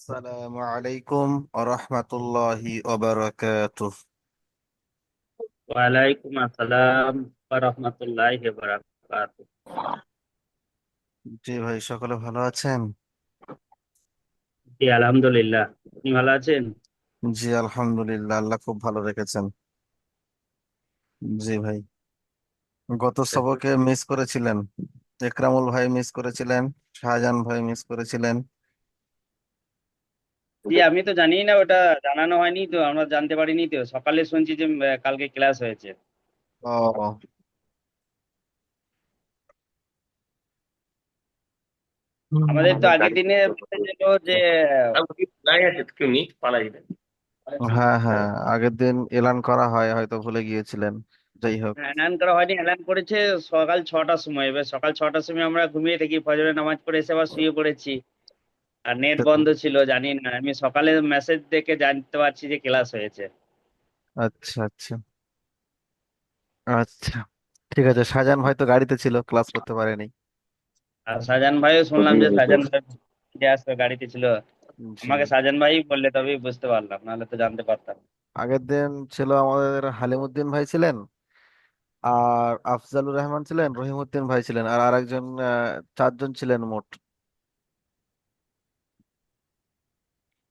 السلام عليكم ورحمة الله وبركاته। ওয়ালাইকুম আসসালাম ওয়া রাহমাতুল্লাহি ওয়া বারাকাতুহু। জি ভাই, সকলে ভালো আছেন? জি আলহামদুলিল্লাহ, আপনি ভালো আছেন? জি আলহামদুলিল্লাহ, আল্লাহ খুব ভালো রেখেছেন। জি ভাই, গত সবকে মিস করেছিলেন। একরামুল ভাই মিস করেছিলেন, শাহজাহান ভাই মিস করেছিলেন। জি আমি তো জানি না, ওটা জানানো হয়নি তো, আমরা জানতে পারিনি তো, সকালে শুনছি যে কালকে ক্লাস হয়েছে। ও, আমাদের তো আগের দিনে বলেছিল যে হ্যাঁ হ্যাঁ, আগের দিন এলান করা হয়, হয়তো ভুলে গিয়েছিলেন। যাই হোক। এলান করা হয়নি, এলান করেছে সকাল 6টার সময়। এবার সকাল 6টার সময় আমরা ঘুমিয়ে থাকি, ফজরের নামাজ পড়ে এসে আবার শুয়ে পড়েছি। আর নেট বন্ধ ছিল, জানি না, আমি সকালে মেসেজ দেখে জানতে পারছি যে ক্লাস হয়েছে। আচ্ছা আচ্ছা আচ্ছা, ঠিক আছে। শাহজাহান ভাই তো গাড়িতে ছিল, ক্লাস করতে পারেনি। আর শাহজাহান ভাইও শুনলাম যে শাহজাহান ভাই যে আসতো গাড়িতে ছিল। জি, আমাকে শাহজাহান ভাই বললে তবেই বুঝতে পারলাম, নাহলে তো জানতে পারতাম না। আগের দিন ছিল আমাদের হালিমুদ্দিন ভাই ছিলেন, আর আফজালুর রহমান ছিলেন, রহিমউদ্দিন ভাই ছিলেন, আর আরেকজন, চারজন ছিলেন মোট।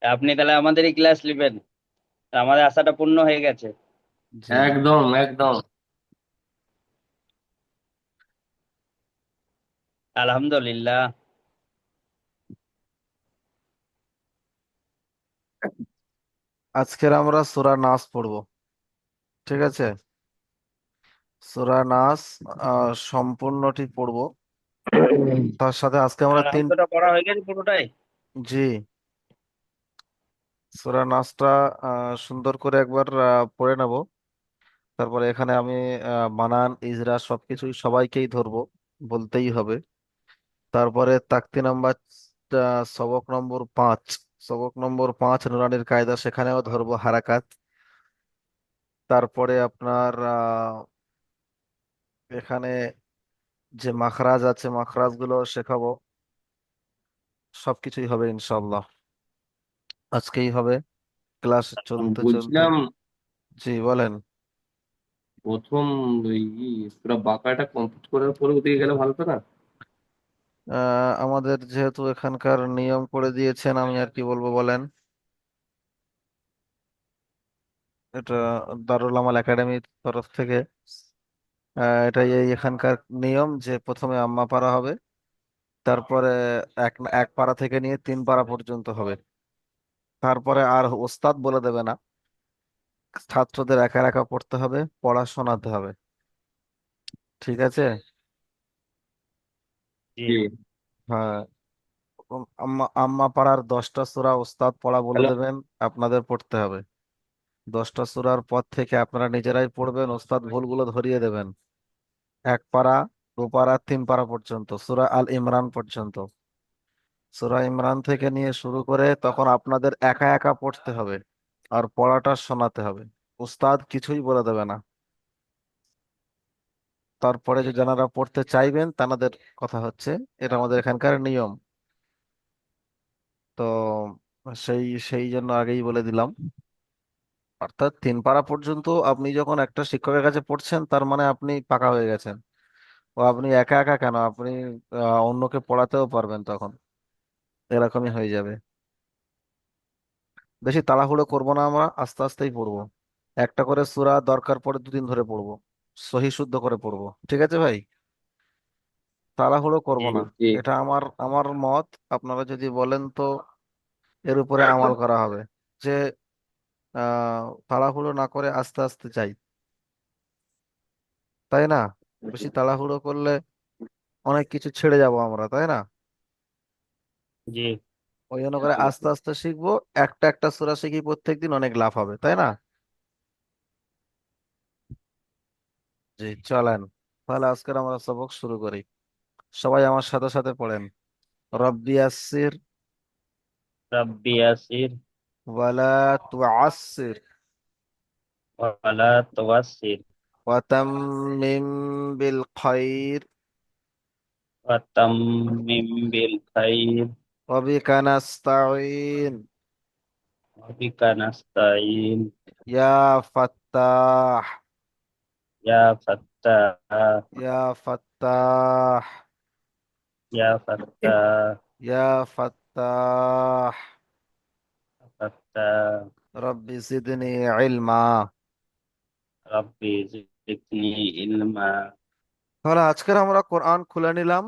আপনি তাহলে আমাদেরই ক্লাস নেবেন, আমাদের আশাটা পূর্ণ হয়ে গেছে। জি, একদম একদম। আলহামদুলিল্লাহ। আজকের আমরা সূরা নাস পড়বো, ঠিক আছে? সূরা নাস সম্পূর্ণটি পড়বো। তার সাথে আজকে আমরা আর তিন, অঙ্কটা পড়া হয়ে গেছে পুরোটাই? জি, সূরা নাসটা সুন্দর করে একবার পড়ে নেব। তারপরে এখানে আমি বানান ইজরা সবকিছুই সবাইকেই ধরবো, বলতেই হবে। তারপরে তাকতি নাম্বার, সবক নম্বর 5, সবক নম্বর 5 নুরানির কায়দা, সেখানেও ধরবো হারাকাত। তারপরে আপনার এখানে যে মাখরাজ আছে, মাখরাজ গুলো শেখাবো। সবকিছুই হবে ইনশাল্লাহ, আজকেই হবে, ক্লাস চলতে চলতে। বলছিলাম, জি বলেন। প্রথম ওই পুরো বাঁকাটা কমপ্লিট করার পরে ওদিকে গেলে ভালো হতো না? আমাদের যেহেতু এখানকার নিয়ম করে দিয়েছেন, আমি আর কি বলবো বলেন। এটা দারুল আমাল একাডেমির তরফ থেকে এটাই এই এখানকার নিয়ম যে প্রথমে আম্মা পারা হবে, তারপরে এক এক পারা থেকে নিয়ে 3 পারা পর্যন্ত হবে। তারপরে আর ওস্তাদ বলে দেবে না, ছাত্রদের একা একা পড়তে হবে, পড়া শোনাতে হবে, ঠিক আছে? জি। জি। হ্যাঁ, আম্মা আম্মা পাড়ার 10টা সূরা ওস্তাদ পড়া বলে হ্যালো। দেবেন, আপনাদের পড়তে হবে। 10টা সূরার পর থেকে আপনারা নিজেরাই পড়বেন, ওস্তাদ ভুলগুলো ধরিয়ে দেবেন। 1 পারা, 2 পারা, 3 পারা পর্যন্ত, সূরা আল ইমরান পর্যন্ত। সূরা ইমরান থেকে নিয়ে শুরু করে তখন আপনাদের একা একা পড়তে হবে, আর পড়াটা শোনাতে হবে। উস্তাদ কিছুই বলে দেবে না। তারপরে যে যারা পড়তে চাইবেন তাদের কথা হচ্ছে, এটা আমাদের এখানকার নিয়ম। তো সেই সেই জন্য আগেই বলে দিলাম। অর্থাৎ 3 পারা পর্যন্ত আপনি যখন একটা শিক্ষকের কাছে পড়ছেন, তার মানে আপনি পাকা হয়ে গেছেন। ও আপনি একা একা কেন, আপনি অন্যকে পড়াতেও পারবেন তখন, এরকমই হয়ে যাবে। বেশি তাড়াহুড়ো করবো না, আমরা আস্তে আস্তেই পড়বো। একটা করে সূরা দরকার পড়ে 2 দিন ধরে পড়বো, সহি শুদ্ধ করে পড়বো, ঠিক আছে ভাই? তাড়াহুড়ো জি করবো না, জি। এটা আমার আমার মত। আপনারা যদি বলেন তো এর উপরে আমাল করা হবে, যে তাড়াহুড়ো না করে আস্তে আস্তে চাই, তাই না? বেশি তাড়াহুড়ো করলে অনেক কিছু ছেড়ে যাব আমরা, তাই না? জি ওই জন্য করে আস্তে আস্তে শিখবো। একটা একটা সূরা শিখি প্রত্যেকদিন, অনেক লাভ হবে, তাই না? জি চলেন, তাহলে আজকের আমরা সবক শুরু করি। সবাই আমার সাথে সাথে পড়েন। রব্বি ইয়াসসির রাব্বি ইয়াসির ওয়ালা তুআসসির ওয়ালা তুয়াসসির ওয়া তাম্মিম বিল খাইর ওয়া তাম্মিম বিল খাইর وبك نستعين. وبك نستعين. يا فتاح. يا فتاح. يا فتاح. يا فتاح. يا فتاح. فتاح. رب زدني علما. ربي زدني علما। তাহলে আজকের আমরা কোরআন খুলে নিলাম।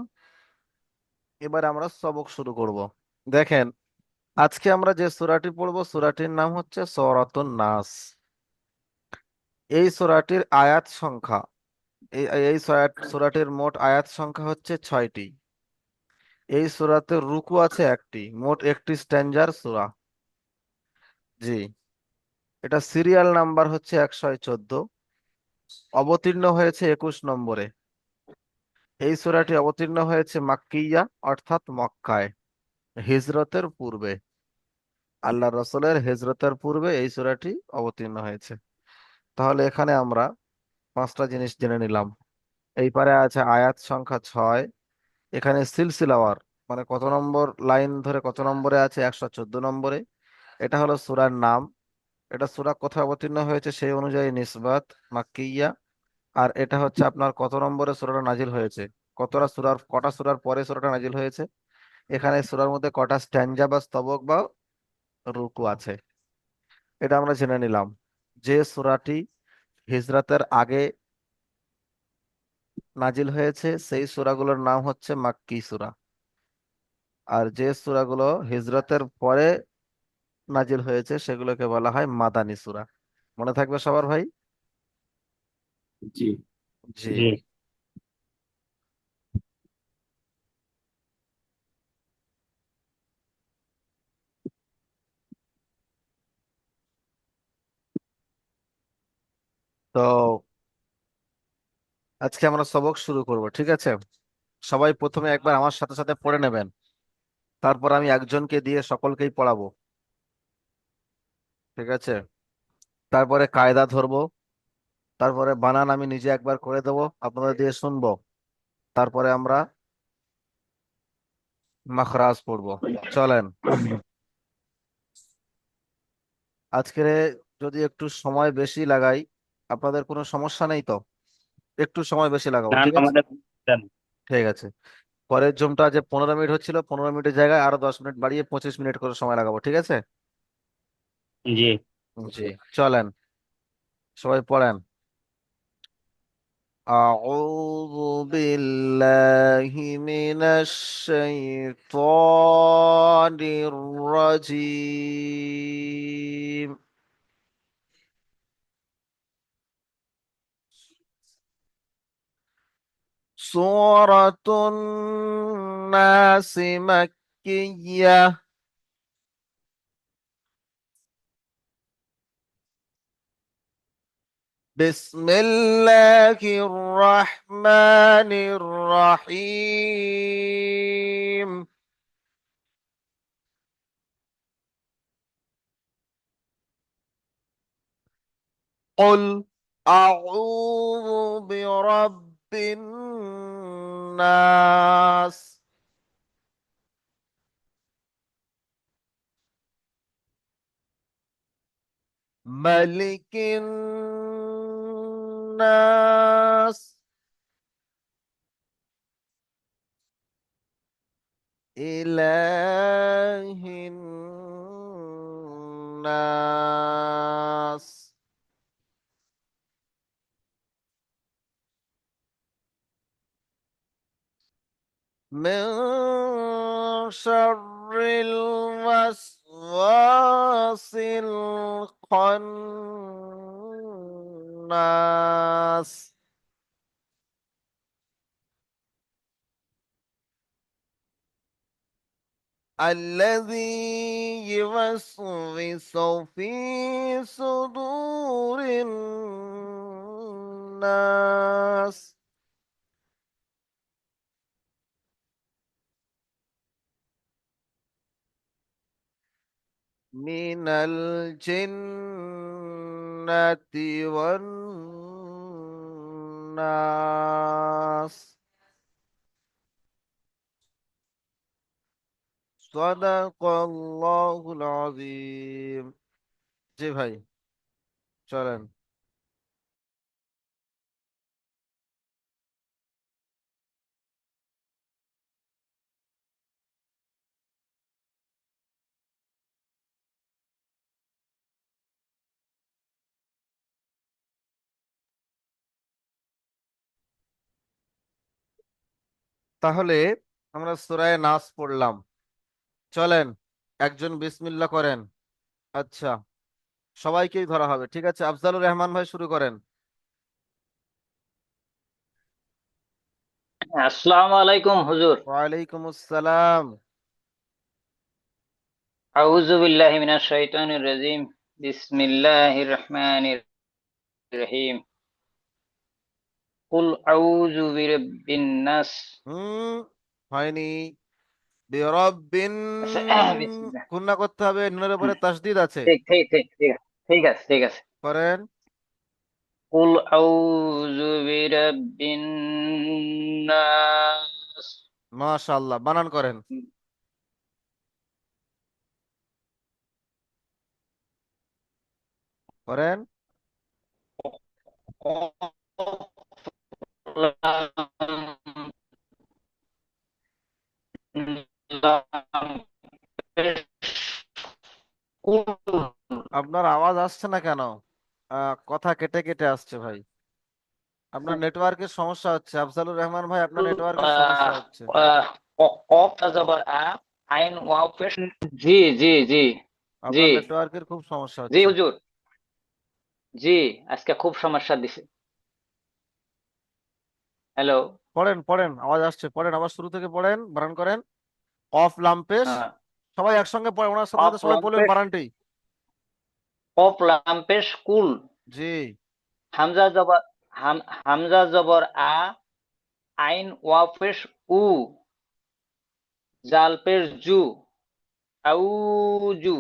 এবার আমরা সবক শুরু করব। দেখেন, আজকে আমরা যে সূরাটি পড়বো সূরাটির নাম হচ্ছে সূরাতুন নাস। এই সূরাটির আয়াত সংখ্যা, এই এই সূরাটির মোট আয়াত সংখ্যা হচ্ছে 6টি। এই সূরাতে রুকু আছে একটি, মোট একটি স্ট্যাঞ্জার সূরা। জি। এটা সিরিয়াল নাম্বার হচ্ছে 114। অবতীর্ণ হয়েছে 21 নম্বরে। এই সূরাটি অবতীর্ণ হয়েছে মাক্কিয়া, অর্থাৎ মক্কায়, হিজরতের পূর্বে। আল্লাহ রসুলের হিজরতের পূর্বে এই সূরাটি অবতীর্ণ হয়েছে। তাহলে এখানে আমরা 5টা জিনিস জেনে নিলাম। এই পারে আছে আয়াত সংখ্যা 6। এখানে সিলসিলাওয়ার, মানে কত নম্বর লাইন ধরে কত নম্বরে আছে, 114 নম্বরে। এটা হলো সূরার নাম। এটা সূরা কোথায় অবতীর্ণ হয়েছে সেই অনুযায়ী নিসবাত মাক্কিয়া। আর এটা হচ্ছে আপনার কত নম্বরে সূরাটা নাজিল হয়েছে, কটা সূরার পরে সূরাটা নাজিল হয়েছে। এখানে সূরার মধ্যে কটা স্ট্যাঞ্জা বা স্তবক বা রুকু আছে, এটা আমরা জেনে নিলাম। যে সূরাটি হিজরতের আগে নাজিল হয়েছে সেই সূরাগুলোর নাম হচ্ছে মাক্কি সূরা। আর যে সূরাগুলো হিজরতের পরে নাজিল হয়েছে সেগুলোকে বলা হয় মাদানী সূরা। মনে থাকবে সবার ভাই? জি। জি। জি। তো আজকে আমরা সবক শুরু করব, ঠিক আছে? সবাই প্রথমে একবার আমার সাথে সাথে পড়ে নেবেন, তারপর আমি একজনকে দিয়ে সকলকেই পড়াবো, ঠিক আছে? তারপরে কায়দা ধরবো, তারপরে বানান আমি নিজে একবার করে দেবো, আপনাদের দিয়ে শুনবো। তারপরে আমরা মাখরাজ পড়বো। চলেন। আজকে যদি একটু সময় বেশি লাগাই, আপনাদের কোনো সমস্যা নেই তো? একটু সময় বেশি লাগাবো, না না, ঠিক আছে? আমাদের জান। ঠিক আছে। পরের জুমটা যে 15 মিনিট হচ্ছিল, 15 মিনিটের জায়গায় আরো 10 মিনিট বাড়িয়ে 25 মিনিট করে সময় লাগাবো, ঠিক আছে? জি। জি। চলেন, সবাই পড়েন। أعوذ بالله من الشيطان الرجيم. سورة الناس مكية. بسم الله الرحمن الرحيم. قل أعوذ برب الناس. ملك الناس. إله الناس. من شر الوسواس الخناس. الذي يوسوس في صدور الناس. من الجنة والناس. সাদাকাল্লাহুল আযীম। জি ভাই, চলেন। তাহলে আমরা সূরা নাস পড়লাম। চলেন, একজন বিসমিল্লাহ করেন। আচ্ছা, সবাইকেই ধরা হবে, ঠিক আছে। আফজালুর রহমান ভাই শুরু করেন। আসসালামু আলাইকুম হুজুর। ওয়ালাইকুম আসসালাম। আউযু বিল্লাহি মিনাশ শাইতানির রাজিম। বিসমিল্লাহির রহমানির রহিম। কুল আউযু বিরাব্বিন নাস। হুম, হয়নি। বিরব্বিন, আচ্ছা, বিসমিল্লাহ। গুণনা করতে হবে, নুনের উপরে হুম, তাসদিদ আছে। ঠিক ঠিক ঠিক ঠিক আছে, ঠিক আছে, ঠিক আছে। করেন। কুল আউযু বিরাব্বিন নাস। মাশাআল্লাহ, বানান করেন। করেন। আপনার আওয়াজ আসছে না কেন? কথা কেটে কেটে আসছে ভাই। আপনার নেটওয়ার্কের সমস্যা হচ্ছে আফজালুর রহমান ভাই, আপনার নেটওয়ার্কের সমস্যা হচ্ছে। কফ জবর আ, আইন ওয়াও পেশ। জি জি জি জি আপনার নেটওয়ার্কের খুব সমস্যা জি হচ্ছে। হুজুর। জি, আজকে খুব সমস্যা দিছে। হ্যালো। পড়েন পড়েন, আওয়াজ আসছে, পড়েন, আবার শুরু থেকে পড়েন, বানান করেন। কফ লাম্পেশ। সবাই একসঙ্গে পড়ে, ওনার সাথে কফ সাথে সবাই বলবেন লাম্পেশ, বানানটি। কফ লাম্পেশ কুল। জি। হামজা জবর হামজা জবর আ, আইন ওয়াও পেশ উ, জাল পেশ জু, আউজু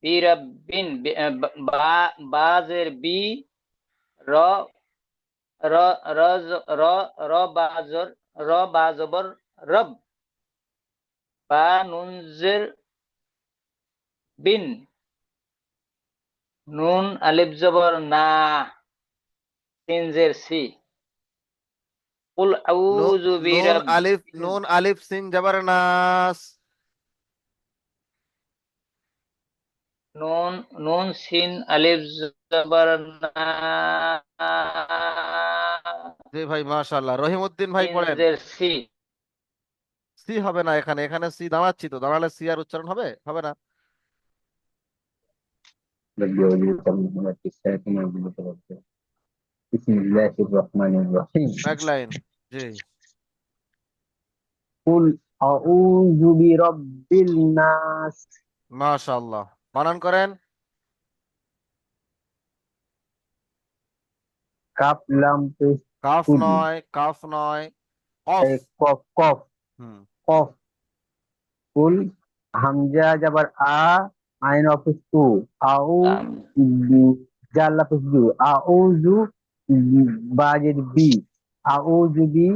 বিরাব্বিন বা, বাজের বি, র, র, র, র, র বাজর, র বাজবর রব, বা নুনজের বিন, নুন আলিফ জবর না, সিনজের সি। কুল আউযু নুন আলিফ, বিরাব্বিন। নুন আলিফ সিন জাবার নাস। নুন, নুন সিন আলিফ জবর না, জি ভাই, মাশাআল্লাহ। রহিমউদ্দিন ভাই পড়েন। সিনজের সি। সি হবে না এখানে, এখানে সি দাঁড়াচ্ছি তো, দাঁড়ালে সি আর উচ্চারণ হবে হবে না। رب أعوذ بك من همزات الشياطين وأعوذ بك رب. بسم الله الرحمن الرحيم. এক লাইন। জি। قل أعوذ برب الناس. মাশাআল্লাহ, বানান করেন। কাফ লাম পেশ কাফ কুল। নয়, কাফ নয়, কফ। কফ কফ হুম। কফ। কুল হামজা জাবার আ, আইন অফিস উ, আউ, জাল্লা পেশ জু, আউযু, বাজের বি, আউযু বি,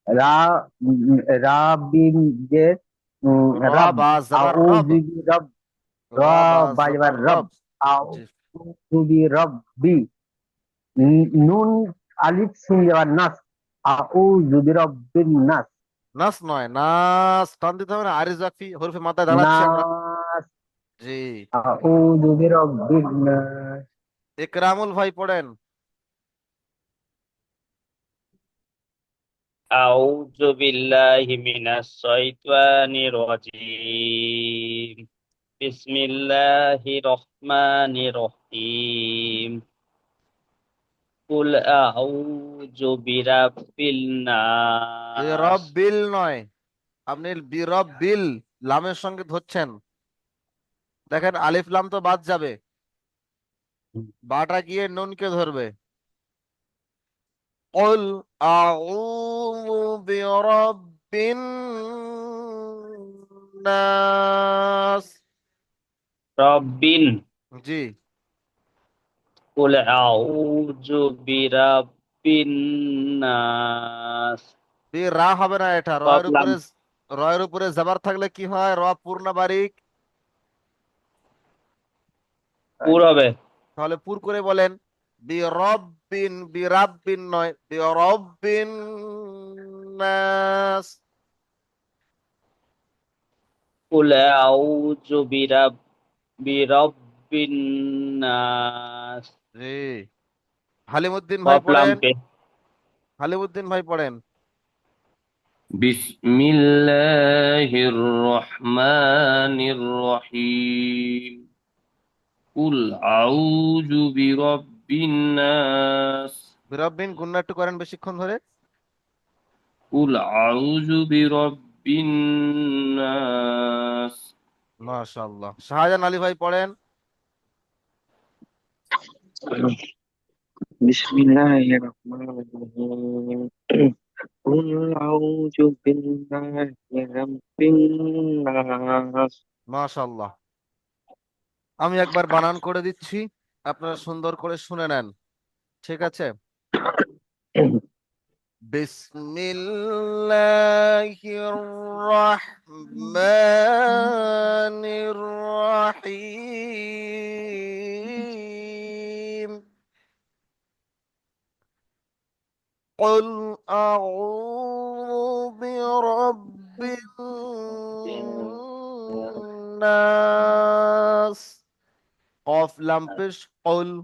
রা, রা বিন জের, র রব, বা জবর রব। আউযু বি রব, র র বা বাজবার জবর রব, রব। জি। আউযু বি রব্বি, নুন আলিফ সিন যাবার নাস, আউযু বি রব্বিন নাস। নাস নয়, নাস টান দিতে হবে না, আরিজ ওয়াকফি হরফে মাথায় দাঁড়াচ্ছি আমরা। নাস, জি। আউযু বি রব্বিন নাস। ইকরামুল ভাই পড়েন। আউযু বিল্লাহি মিনাশ শাইতানির রাজিম। বিসমিল্লাহির রহমানির রহিম। কুল আউযু বিরাব্বিন নাস। রব বিল নয়, আপনি বিরব বিল লামের সঙ্গে ধরছেন। দেখেন আলিফ লাম তো বাদ যাবে, বাটা গিয়ে নুনকে ধরবে। قل أعوذ برب الناس। রব্বিন। জি। কুল আউযু বিরাব্বিন নাস। রা হবে না, এটা কফ রয়ের লাম উপরে রয়ের উপরে জাবার থাকলে কি হয়? র পূর্ণ বারিক। পুর হবে। তাহলে পুর করে বলেন, বিরব্বিন, বিরাব্বিন নয়, বিরব্বিন নাস। কুল আউযু বিরাব্বিন নাস। জি। হালিমুদ্দিন ভাই কফ লাম পড়েন, পেশ। হালিমুদ্দিন ভাই পড়েন। বিসমিল্লাহির রহমানির রহিম। কুল আউযু বিরাব্বিন নাস। বিরব্বিন গুণনা একটু করেন বেশিক্ষণ ধরে। কুল আউযু বিরাব্বিন নাস। মাশাআল্লাহ। শাহজাহান আলী ভাই পড়েন। বিসমিল্লাহির রহমানির রহিম। কুল আউযু বিল্লাহি রাব্বিন নাস। মাশাআল্লাহ। আমি একবার বানান করে দিচ্ছি, আপনারা সুন্দর করে শুনে নেন, ঠিক আছে? বিসমিল্লাহির রহমানির রহিম। قل أعوذ برب الناس। قاف لام পেশ قل,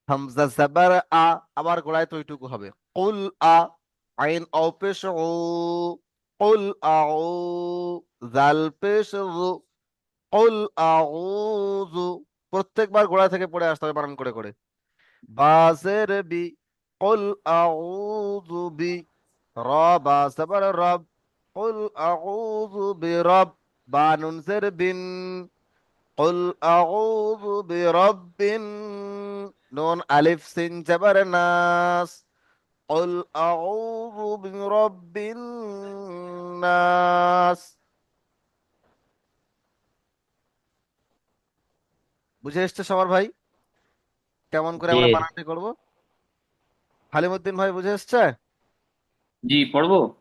হামজা জাবার আ, আবার গোড়ায় তো ওইটুকু হবে। কুল আ, আইন অ পেশ উ, কুল আউ, জাল পেশ জু, কুল আউযু। প্রত্যেকবার গোড়া থেকে পড়ে আসতে হবে বানান করে করে। বাজের বি, কুল আউযু বি। র বা জাবার রব, কুল আউযু বিরব। বা নুন জের বিন, কুল আউযু বিরাব্বিন। নুন আলিফ সিন জাবার নাস, কুল আউযু বিরাব্বিন নাস। বুঝে এসছে সবার ভাই কেমন করে জি। আমরা বানানটি করব? হালিমুদ্দিন ভাই বুঝে এসছে? জি, পড়বো?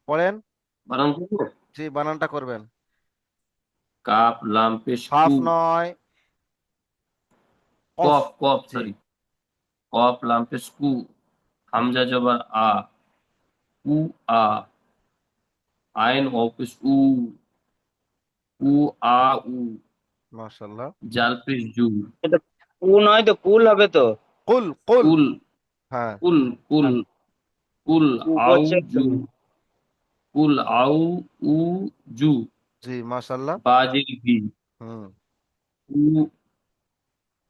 পড়েন। বানান করবো? জি, বানানটা করবেন। কাপ লাম পেশ কাফ কু। নয়, কফ। কফ কফ জি। সরি। কফ লাম পেশ কু। হামজা জবর আ। কু আ। আইন ও পেশ উ। উ আ উ। মাশাআল্লাহ। জাল পেশ জু। এটা কু নয় তো, কুল হবে তো। কুল কুল। কুল হ্যাঁ। কুল কুল কুল কু আউ করছে জু। কুল আউ উ জু। জি, মাশাআল্লাহ। বাজির বি। হুম। কু-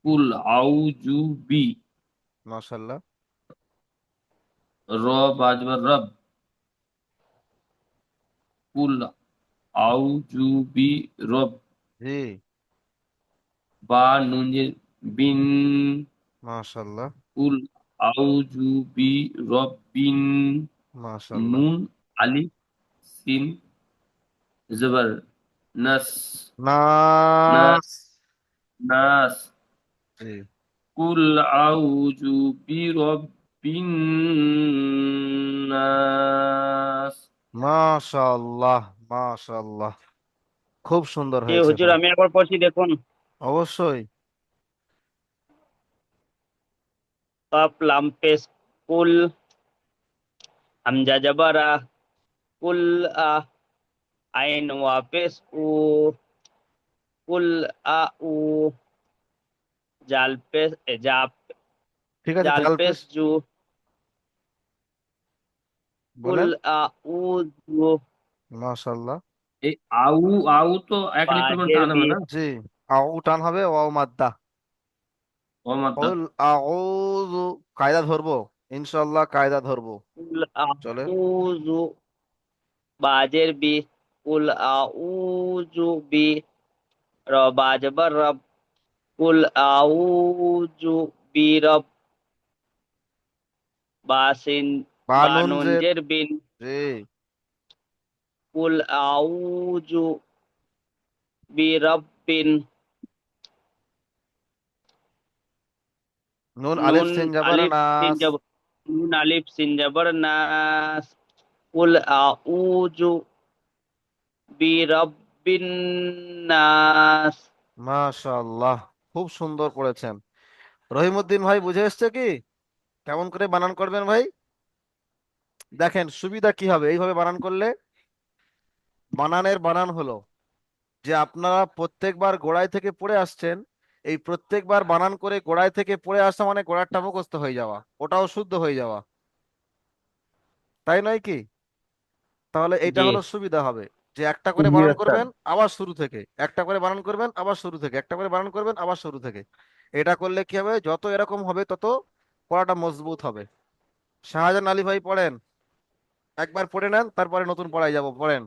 কুল আউ জু বি। মাশাআল্লাহ। র বাজবার রব। কুল আউ জু বি রব। জি, বা নুনের বিন। মাশাআল্লাহ। কুল আউ জু বি রব্বিন। মাশাআল্লাহ। নুন আলিফ সিন জবর নাস। নাস নাস। নাস। জি, কুল আউযু বিরব্বিন নাস। মাশাআল্লাহ, মাশাআল্লাহ। খুব সুন্দর জি হয়েছে হুজুর, ভাই। আমি একবার পড়ছি দেখুন। অবশ্যই। কফ লাম পেশ কুল, হামজা জবর আ, কুল আ, আইন ওয়া পেশ উ, কুল আ উ, জাল পেশ ঠিক আছে, জাল জাল পেশ পেশ জু, কুল বলেন। আ উ জু। মাশাআল্লাহ। এই আউ আউ তো এক আলিফ পরিমাণ বাজের টান বি। হবে না? জি, আউ টান হবে, ওয়াও মাদ্দা। ও মাদ্দা। কুল আউযু, কায়দা ধরবো ইনশাআল্লাহ, কায়দা ধরবো। কুল আ চলে। উ জু, বাজের বি। কুল আ উ জু বি। র বাজবার রব। কুল আ উ জু বি রব। বাসিন, বানুন বানুন জের। জের বিন। জি। কুল আউযু বিরাব্বিন। নুন আলিফ নুন সিন জাবার আলিফ সিন নাস। জবর, নুন আলিফ সিন জবর নাস। কুল আউযু বিরব্বিন নাস। মাশাআল্লাহ, খুব সুন্দর পড়েছেন। রহিমউদ্দিন ভাই বুঝে এসছে কি কেমন করে বানান করবেন ভাই? দেখেন সুবিধা কি হবে এইভাবে বানান করলে। বানানের বানান হলো যে আপনারা প্রত্যেকবার গোড়ায় থেকে পড়ে আসছেন, এই প্রত্যেকবার বানান করে গোড়ায় থেকে পড়ে আসা মানে গোড়ারটা মুখস্থ হয়ে যাওয়া, ওটাও শুদ্ধ হয়ে যাওয়া, তাই নয় কি? তাহলে এইটা জি। হলো সুবিধা হবে যে একটা করে জি বানান ওস্তাদ। করবেন আবার শুরু থেকে, একটা করে বানান করবেন আবার শুরু থেকে, একটা করে বানান করবেন আবার শুরু থেকে। এটা করলে কি হবে, যত এরকম হবে তত পড়াটা মজবুত হবে। শাহজাহান আলী ভাই পড়েন, একবার পড়ে নেন তারপরে নতুন পড়ায় যাব, পড়েন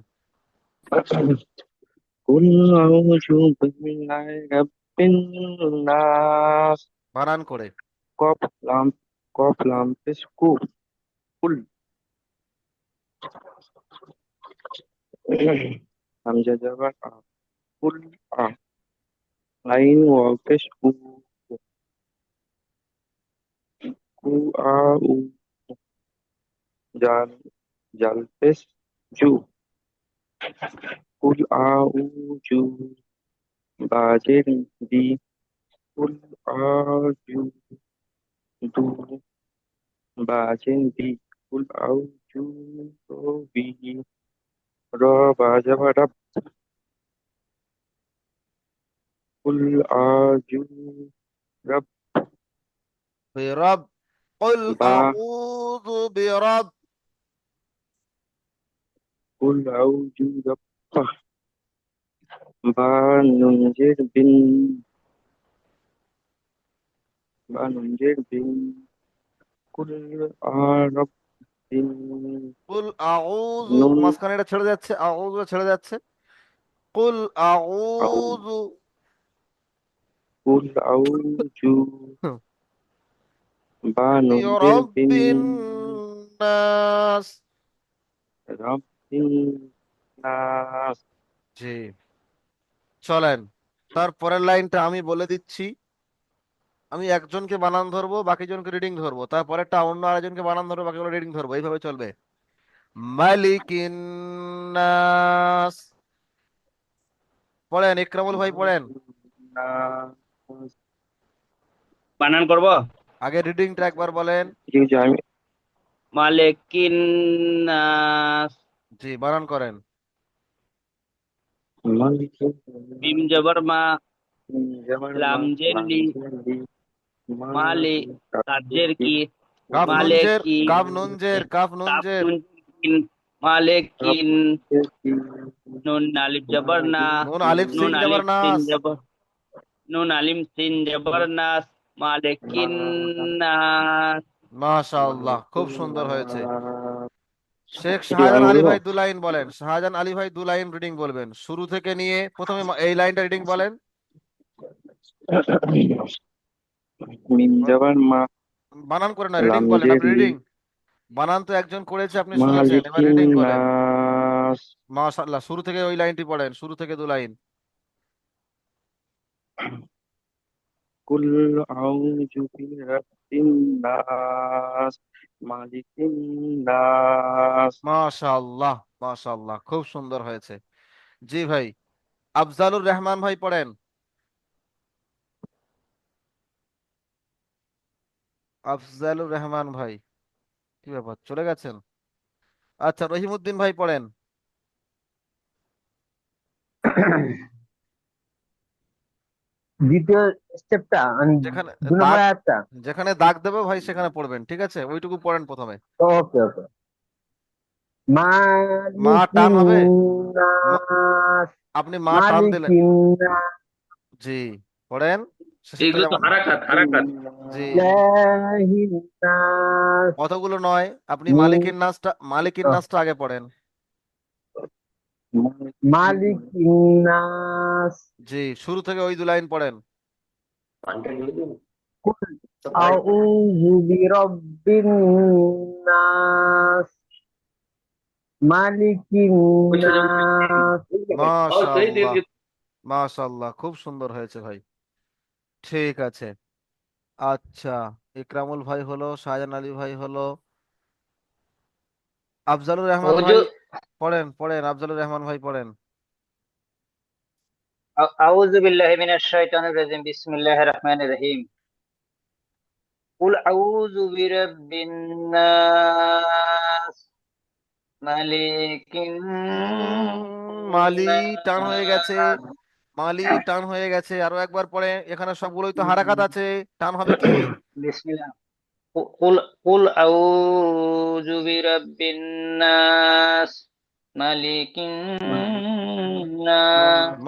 قل أعوذ بالله رب الناس বানান করে। قاف لام قاف لام পেশ কু قل হামজা জবর আ قل আ আইন ওয়াও পেশ উ কু আ উ জাল জাল পেশ জু قل أعوذ বাজের বি قل أعوذ দু বাজের বি قل أعوذ বি র বাজাবা রাব قل أعوذ رب বিরব, قل বা أعوذ برب। قل أعوذ رب বা নুনজের বিন বা নুনজের বিন قل رب قل أعوذ নুন মাঝখানে এটা ছেড়ে যাচ্ছে, আউযু ছেড়ে যাচ্ছে। قل আউ أعوذ قل أعوذ বা নুনজের برب বিন الناس। রব্বিন নাস জি, চলেন তারপরের লাইনটা আমি বলে দিচ্ছি। আমি একজনকে বানান ধরবো, বাকি জনকে রিডিং ধরবো, তারপরেরটা অন্য আরেকজনকে বানান ধরবো, বাকি রিডিং ধরবো, এইভাবে চলবে। মালিকিন নাস। পড়েন ইকরামুল ভাই পড়েন। নাস বানান করব। আগে রিডিংটা একবার বলেন। জি জি আমি মালিকিন নাস। জি, বানান করেন। মালিক মিম জবর মা, যেমন মা লাম জের লি, লাঞ্জি মালি, মালি তাজের কাকি কি, কাফ নুন জের, মালেকি, কাফ নুন জের, কাফ নুন কাপ জের। নুন কিন, মালেকিন, রব্বিকি নুন আলিফ জবর না, নুন আলিফ সিন নুন জবর আলিফ সিন নাস। জবর, নুন আলিম সিন জবর নাস, মালেকিন নাস। মাশাআল্লাহ, খুব সুন্দর হয়েছে। শেখ এটি শাহজাহান আমি আলী বলবো ভাই দু লাইন বলেন, শাহজাহান আলী ভাই দু লাইন রিডিং বলবেন শুরু থেকে নিয়ে, প্রথমে এই লাইনটা রিডিং বলেন। মিম জবর মা বানান করে না, রিডিং লাম বলেন জের আপনি, লি রিডিং। বানান তো একজন করেছে, আপনি শুনেছেন, এবার মালিকিন রিডিং বলেন। নাস মাশাআল্লাহ, শুরু থেকে ওই লাইনটি পড়েন, শুরু থেকে দু লাইন। কুল আউযু বিরাব্বিন নাস মালিকিন নাস মাশাআল্লাহ, মাশাআল্লাহ, খুব সুন্দর হয়েছে। জি ভাই, আফজালুর রহমান ভাই পড়েন। আফজালুর রহমান ভাই, কি ব্যাপার চলে গেছেন? আচ্ছা, রহিমউদ্দিন ভাই পড়েন। দ্বিতীয় স্টেপটা, যেখানে 2 নম্বর দাগ, আয়াতটা। যেখানে দাগ দেবে ভাই সেখানে পড়বেন, ঠিক আছে? ওইটুকু পড়েন প্রথমে। ওকে ওকে। মা টান মালিকিন হবে। মা- নাস, আপনি মা টান দিলেন। মালিকিন নাস, জি, পড়েন শেষেরটা এগুলো তো যেমন। হারাকাত হারাকাত। জি, ইলাহিন নাস, কতগুলো নয়, আপনি মিন মালিকের নাচটা, মালিকের নাচটা আগে পড়েন। মালিকিন নাস। জি, শুরু থেকে ওই দু লাইন পড়েন। কুল আউযু বিরাব্বিন নাস, মালিকিন নাস। মাশাআল্লাহ, মাশাআল্লাহ, খুব সুন্দর হয়েছে ভাই। ঠিক আছে। আচ্ছা, ইকরামুল ভাই হলো, শাহজাহান আলী ভাই হলো, আফজালুর রহমান ভাই হুজুর পড়েন, পড়েন আফজালুর রহমান ভাই পড়েন। أعوذ بالله من الشيطان الرجيم بسم الله الرحمن الرحيم قل أعوذ برب الناس ملك মালি টান হয়ে গেছে, الناس মালি টান হয়ে গেছে, আরো একবার পরে। এখানে সবগুলোই তো হারাকাত আছে, টান হবে কি? بسم الله قل قل أعوذ برب الناس ملك الناس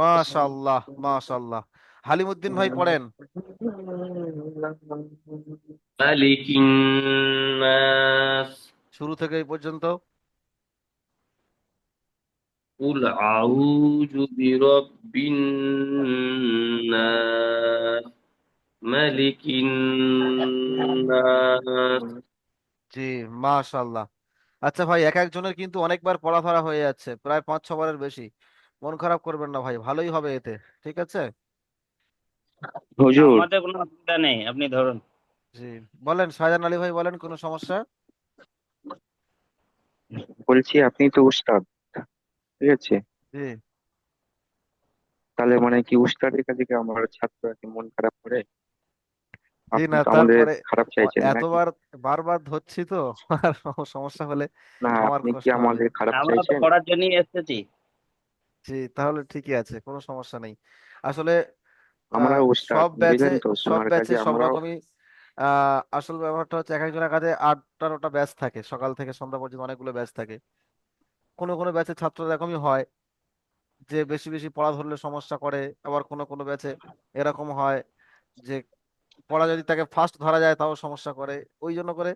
মাশাআল্লাহ, মাশাআল্লাহ। হালিমুদ্দিন ভাই পড়েন। ملك الناس শুরু থেকে এই পর্যন্ত। قل أعوذ برب الناس ملك الناس জি, মাশাআল্লাহ। আচ্ছা ভাই, এক একজনের কিন্তু অনেকবার পড়া ধরা হয়ে যাচ্ছে, প্রায় 5-6 বারের বেশি। মন খারাপ করবেন না ভাই, ভালোই হবে এতে। ঠিক আছে। হুজুর, আমাদের কোনো অসুবিধা নেই, আপনি ধরুন। জি, বলেন শাহজাহান আলী ভাই, বলেন, কোনো সমস্যা? বলছি আপনি তো উস্তাদ, ঠিক আছে? জি, তাহলে মানে কি উস্তাদের কাছে কি আমার ছাত্ররা কি মন খারাপ করে? জি, আপনি না তো আমাদের তারপরে খারাপ চাইছেন নাকি? এতবার বারবার ধরছি তো, আর সমস্যা হলে না, আমার আপনি কি কষ্ট হবে। আমাদের খারাপ আমরা তো চাইছেন? পড়ার জন্যই এসেছি। জি, তাহলে ঠিকই আছে, কোনো সমস্যা নেই। আসলে আমরা উস্তাদ, সব ব্যাচে, বুঝলেন তো, সব সোনার ব্যাচে কাজে সব আমরাও। রকমই আসল ব্যাপারটা হচ্ছে, এক একজনের কাছে 8টা 9টা ব্যাচ থাকে, সকাল থেকে সন্ধ্যা পর্যন্ত অনেকগুলো ব্যাচ থাকে। কোনো কোনো ব্যাচের ছাত্র এরকমই হয় যে বেশি বেশি পড়া ধরলে সমস্যা করে, আবার কোনো কোনো ব্যাচে এরকম হয় যে পড়া যদি তাকে ফার্স্ট ধরা যায় তাও সমস্যা করে। ওই জন্য করে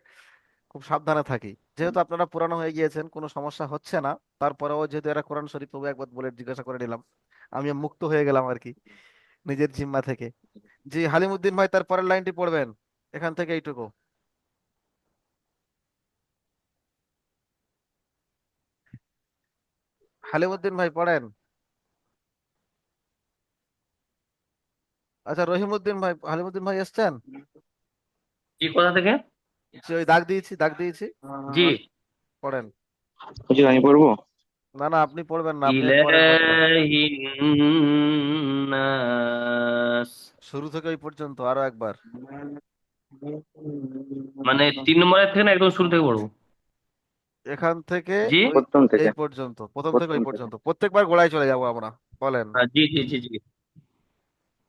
খুব সাবধানে থাকি। যেহেতু আপনারা পুরানো হয়ে গিয়েছেন, কোনো সমস্যা হচ্ছে না, তারপরেও যেহেতু এরা কোরআন শরীফ তবু একবার বলে জিজ্ঞাসা করে নিলাম, আমি মুক্ত হয়ে গেলাম আর কি, নিজের জিম্মা থেকে। জি, হালিমুদ্দিন ভাই তার পরের লাইনটি পড়বেন, এখান থেকে এইটুকু। হালিমুদ্দিন ভাই পড়েন। আচ্ছা, রহিমউদ্দিন ভাই, হালিমুদ্দিন ভাই এসছেন? কি কোথা থেকে? যে ওই দাগ দিয়েছি, দাগ দিয়েছি, জি। পড়েন। হুজুর আমি পড়বো? না না, আপনি পড়বেন না, আপনি এর পরের পড়বেন। ইলাহিন নাস শুরু থেকে ওই পর্যন্ত আরো একবার। মানে 3 নম্বরের থেকে না, একদম শুরু থেকে পড়বো? এখান থেকে জি। ওই প্রথম থেকে। এই পর্যন্ত, প্রথম থেকে প্রথম ওই থেকে। পর্যন্ত, প্রত্যেকবার গোড়ায় চলে যাব আমরা। বলেন। জি জি জি জি।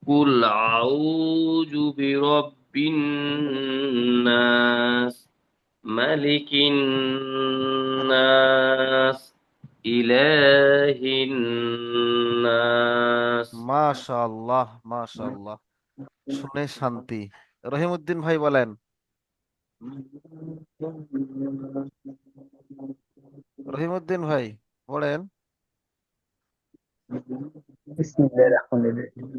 কুল আউযু বিরাব্বিন নাস মালিকিন নাস ইলাহিন নাস। মাশাআল্লাহ, মাশাআল্লাহ, শুনে শান্তি। রহিমউদ্দিন ভাই বলেন। রহিমউদ্দিন ভাই পড়েন। بسم الله الرحمن الرحيم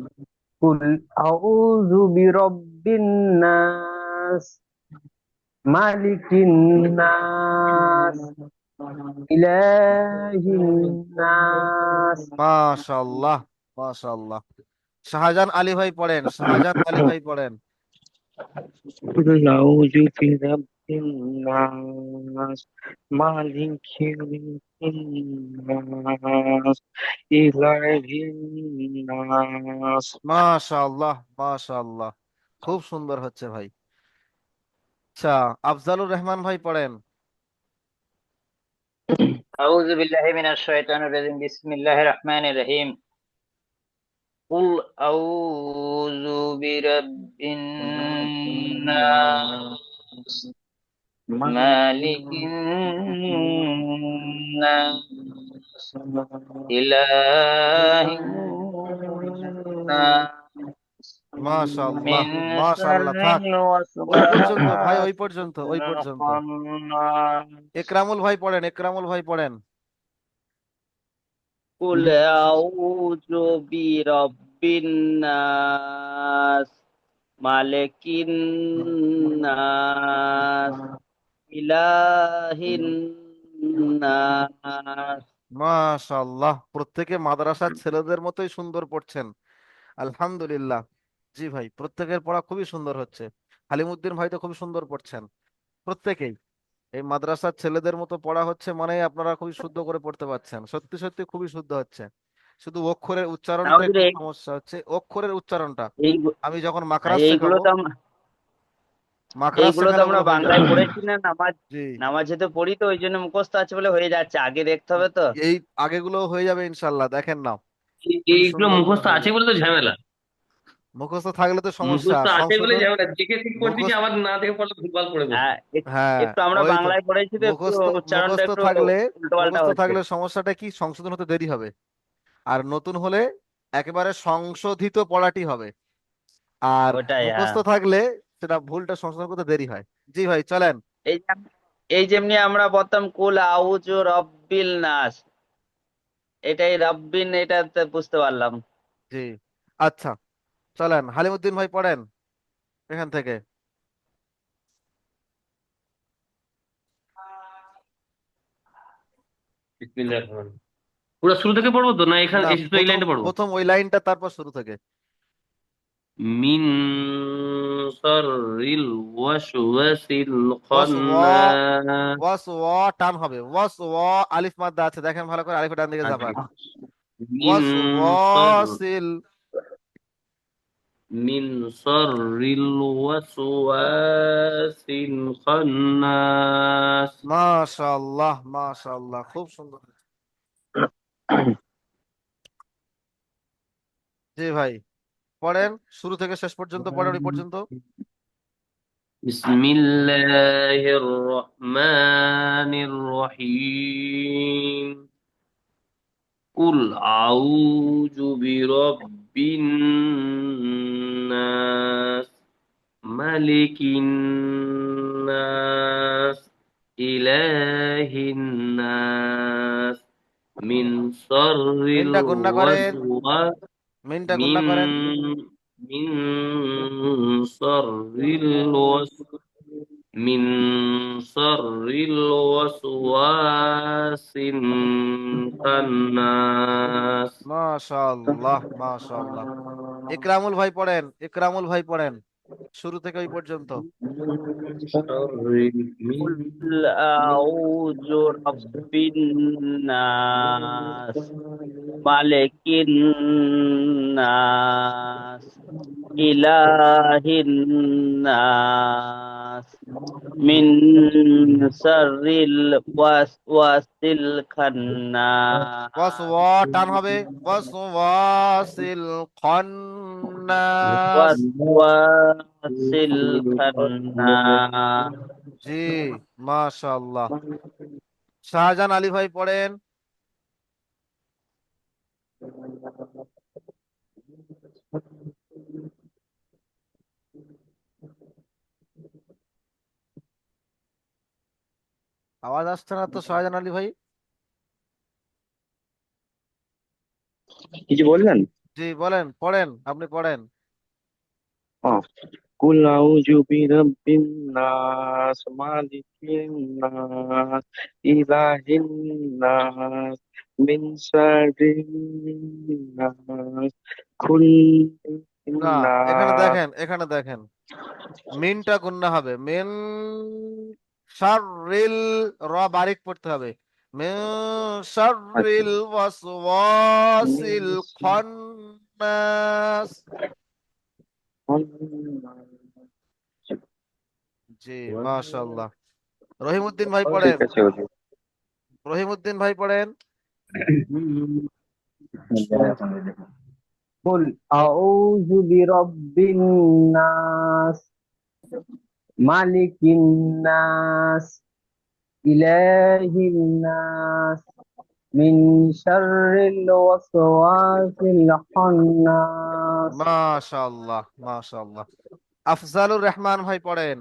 قل أعوذ برب الناس مالك الناس إله الناس মাশাআল্লাহ, মাশাআল্লাহ। শাহজাহান আলী ভাই পড়েন, শাহজাহান আলী ভাই পড়েন। قل أعوذ برب الناس مالك الناس إله الناس। মাশাআল্লাহ, মাশাআল্লাহ, খুব সুন্দর হচ্ছে ভাই। আচ্ছা, আফজালুর রহমান ভাই পড়েন। أعوذ بالله من الشيطان الرجيم بسم الله الرحمن الرحيم قل أعوذ برب الناس مالك الناس إله الناس মাশাআল্লাহ, من মাশাআল্লাহ, شر থাক। ওই পর্যন্ত ভাই, ওই الوسواس পর্যন্ত, ওই পর্যন্ত। الخناس একরামুল ভাই পড়েন, একরামুল ভাই পড়েন। কুল আউযু বিরাব্বিন নাস মালিকিন নাস ইলাহিন নাস। মাশাআল্লাহ, প্রত্যেকে মাদ্রাসার ছেলেদের মতোই সুন্দর পড়ছেন, আলহামদুলিল্লাহ। জি ভাই, প্রত্যেকের পড়া খুবই সুন্দর হচ্ছে। হালিমুদ্দিন ভাই তো খুবই সুন্দর পড়ছেন। প্রত্যেকেই এই মাদ্রাসার ছেলেদের মতো পড়া হচ্ছে, মানে আপনারা খুবই শুদ্ধ করে পড়তে পারছেন, সত্যি সত্যি খুবই শুদ্ধ হচ্ছে। শুধু অক্ষরের না উচ্চারণটা হুজুর একটু সমস্যা হচ্ছে, অক্ষরের উচ্চারণটা। এই আমি যখন মাকরাজ এইগুলো শেখাবো, তো আমরা মাকরাজ এইগুলো তো শেখালে আমরা ওগুলো হয়ে বাংলায় যাবে। পড়েছি না, নামাজ জি, নামাজে তো পড়ি, তো ওই জন্য মুখস্থ আছে বলে হয়ে যাচ্ছে, আগে দেখতে হবে তো। এই আগেগুলো হয়ে যাবে ইনশাল্লাহ, দেখেন না খুবই এইগুলো সুন্দর করে মুখস্থ হয়ে আছে যাবে। বলে তো ঝামেলা। মুখস্থ থাকলে তো সমস্যা, মুখস্থ আছে বলে সংশোধন। ঝামেলা, দেখে ঠিক করছি কি মুখস্থ, আবার না দেখে পড়লে ভুলভাল পড়ে বসবো। হ্যাঁ হ্যাঁ একটু আমরা ওই তো, বাংলায় পড়েছি তো একটু মুখস্থ উচ্চারণটা মুখস্থ একটু থাকলে, উল্টো পাল্টা মুখস্থ হচ্ছে। থাকলে সমস্যাটা কি, সংশোধন হতে দেরি হবে। আর নতুন হলে একেবারে সংশোধিত পড়াটি হবে। আর ওটাই, হ্যাঁ। মুখস্থ থাকলে সেটা ভুলটা সংশোধন করতে দেরি হয়। জি ভাই চলেন। এই যে এই যেমনি আমরা বলতাম কুল আউযু রব্বিল নাস, এটাই রব্বিন, এটা তো বুঝতে পারলাম। জি, আচ্ছা, চলেন হালিমুদ্দিন ভাই পড়েন এখান থেকে। বিসমিল্লাহির রহমানির রহিম। পুরো শুরু থেকে পড়বো তো, না এখানে না, এসে তো এই প্রথম লাইনটা পড়বো? প্রথম ওই লাইনটা, তারপর শুরু থেকে। মিন শাররিল ওয়াসওয়াসিল ওয়াস ওয়া, খান্নাস। ওয়াস ওয়া টান হবে, ওয়াস ওয়া, আলিফ মাদ্দা আছে, দেখেন ভালো করে, আলিফের ডান দিকে আচ্ছা, যাবেন। মিন ওয়াস শার ওয়াসিল, মিন শাররিল ওয়াসওয়াসিল খান্নাস। মাশাআল্লাহ মাশাআল্লাহ, খুব সুন্দর। জি ভাই পড়েন, শুরু থেকে শেষ পর্যন্ত পড়েন, ওই পর্যন্ত। বিসমিল্লাহির রহমানির রহিম। কুল আউযু বিরাব্বিন নাস, মালিকিন নাস, ইলাহিন নাস, মিন শাররিল মিনটা গুণনা করেন, ওয়াসওয়াস মিনটা মিন গুণনা করেন। মিন শাররিল ওয়াস মিন শাররিল ওয়াসওয়াসিন খান্নাস। মাশাআল্লাহ মাশাআল্লাহ। ইকরামুল ভাই পড়েন, ইকরামুল ভাই পড়েন, শুরু থেকে ওই পর্যন্ত। মিন কুল আউযু রব্বিন নাস, মালিকিন নাস, ইলাহিন নাস, মিন শাররিল ওয়াসওয়াসিল ওয়াস খান্নাস, ওয়া টান হবে, ওয়াস ওয়াসিল খান্নাস। ওয়াসওয়াসিল খান্নাস। জি, মাশাআল্লাহ। শাহজাহান আলী ভাই পড়েন। আওয়াজ আসছে না তো শাহজাহান আলী ভাই। কিছু বললেন? জি বলেন, পড়েন, আপনি পড়েন। হ্যাঁ, কুল আউযু বিরাব্বিন নাস, মালিকিন নাস, ইলাহিন নাস, মিন শাররিন নাস, কুল না, এখানে নাস। দেখেন, এখানে দেখেন, মিনটা গুণনা হবে, মিন শাররিল, র বারিক পড়তে হবে, মিন আচ্ছা, শাররিল ওয়াসওয়াসিল খান্নাস। জি, মাশাআল্লাহ। রহিমউদ্দিন ভাই ঠিক পড়েন, আছে হুজুর। রহিমউদ্দিন ভাই পড়েন। কুল আউযু বিরাব্বিন নাস, মালিকিন নাস, ইলাহিন নাস, মিন শাররিল ওয়াসওয়াসিল খান্নাস। মাশাআল্লাহ মাশাআল্লাহ। আফজালুর রহমান ভাই পড়েন।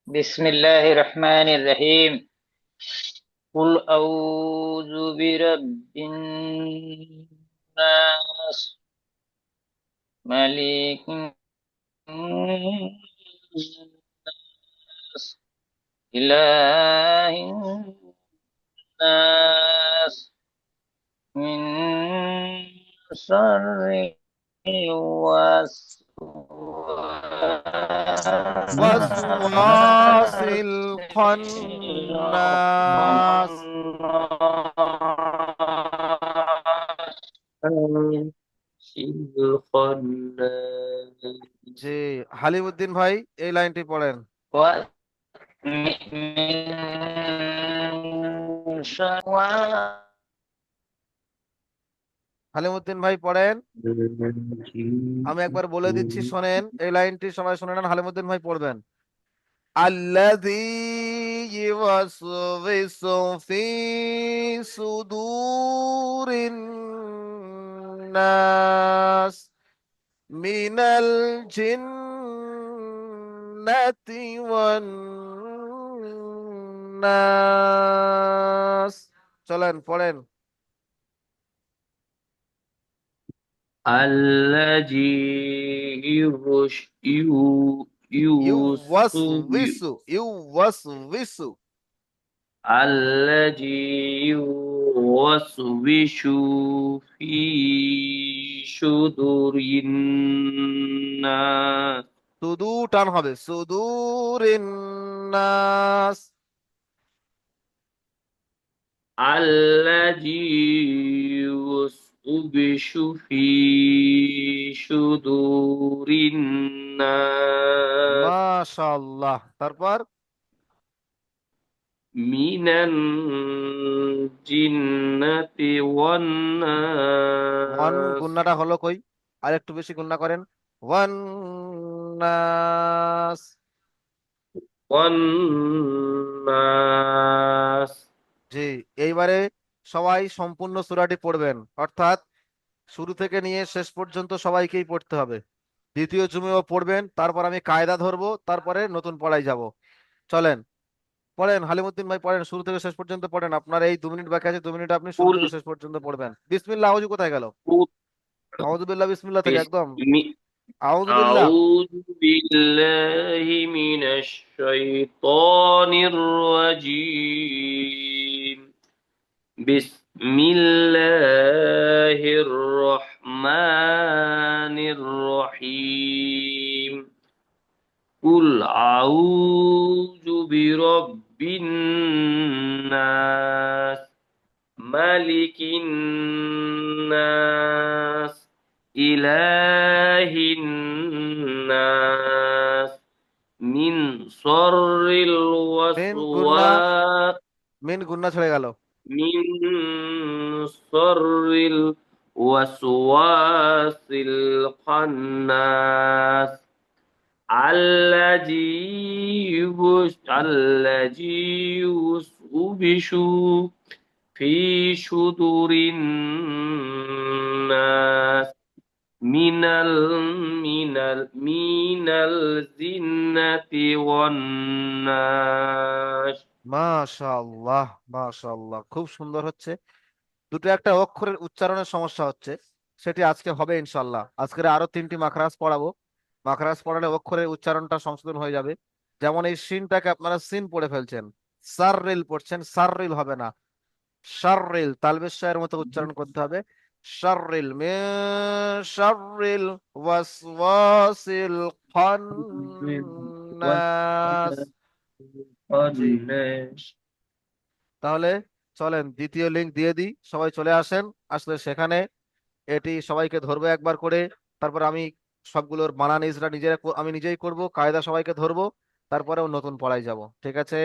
বিসমিল্লাহির রহমানির রহিম। কুল আউযু বিরাব্বিন নাস, মালিকিন নাস, ইলাহিন নাস, মিন শাররিল ওয়াসওয়াসিল খান্নাস। الخناس জি, হালিমউদ্দিন ভাই এই লাইনটি পড়েন। من شر হালিমউদ্দিন ভাই পড়েন। আমি একবার বলে দিচ্ছি, শোনেন এই লাইনটি, সবাই শুনে নেন, হালিমউদ্দিন ভাই পড়বেন। الذي يوسوس في صدور الناس من الجنة والناس। চলেন পড়েন। الذي ইউওয়াসওয়িসু ইউওয়াসওয়িসু الذي يوسوس في صدور الناس সুদু টান হবে, সুদুরিন নাস। الذي يوسوس في صدور الناس মাশাআল্লাহ। তারপর من الجنة ওয়ান والناس গুন্নাটা হলো কই, আর একটু বেশি গুন্না করেন, ওয়ান নাস। والناس জি, এইবারে সবাই সম্পূর্ণ সূরাটি পড়বেন, অর্থাৎ শুরু থেকে নিয়ে শেষ পর্যন্ত সবাইকেই পড়তে হবে। দ্বিতীয় জুমেও পড়বেন, তারপর আমি কায়দা ধরবো, তারপরে নতুন পড়ায় যাব। চলেন পড়েন, হালিমউদ্দিন ভাই পড়েন, শুরু থেকে শেষ পর্যন্ত পড়েন। আপনার এই 2 মিনিট বাকি আছে, 2 মিনিট আপনি শুরু قل থেকে শেষ পর্যন্ত পড়বেন। বিসমিল্লাহ, আউযু কোথায় গেল? قل আউযু বিল্লাহ, বিসমিল্লাহ থেকে একদম, بسم আউযু বিল্লাহ। أعوذ بالله من الشيطان الرجيم بسم الله الرحمن الرحيم قل أعوذ برب الناس ملك الناس إله الناس من شر মিন গুন্না, الوسواس মিন গুন্না ছেড়ে গেল। من شر الوسواس الخناس الذي يوسوس في صدور الناس من الجنة والناس মাশাআল্লাহ, মাশাআল্লাহ, খুব সুন্দর হচ্ছে। দুটো একটা অক্ষরের উচ্চারণের সমস্যা হচ্ছে, সেটি আজকে হবে ইনশাল্লাহ। আজকে আরো 3টি মাখরাজ পড়াবো, মাখরাজ পড়ালে অক্ষরের উচ্চারণটা সংশোধন হয়ে যাবে। যেমন এই সিনটাকে আপনারা সিন পড়ে ফেলছেন, সাররিল পড়ছেন, সাররিল হবে না, শাররিল, তালবেশ এর মতো উচ্চারণ করতে হবে। শাররিল, মিন শাররিল ওয়াসওয়াসিল খান্নাস। জি, والناس তাহলে চলেন দ্বিতীয় লিঙ্ক দিয়ে দিই, সবাই চলে আসেন। আসলে সেখানে এটি সবাইকে ধরবো একবার করে, তারপর আমি সবগুলোর বানান ইজরা নিজেরা আমি নিজেই করব, কায়দা সবাইকে ধরবো, তারপরেও নতুন পড়ায় যাব। ঠিক আছে?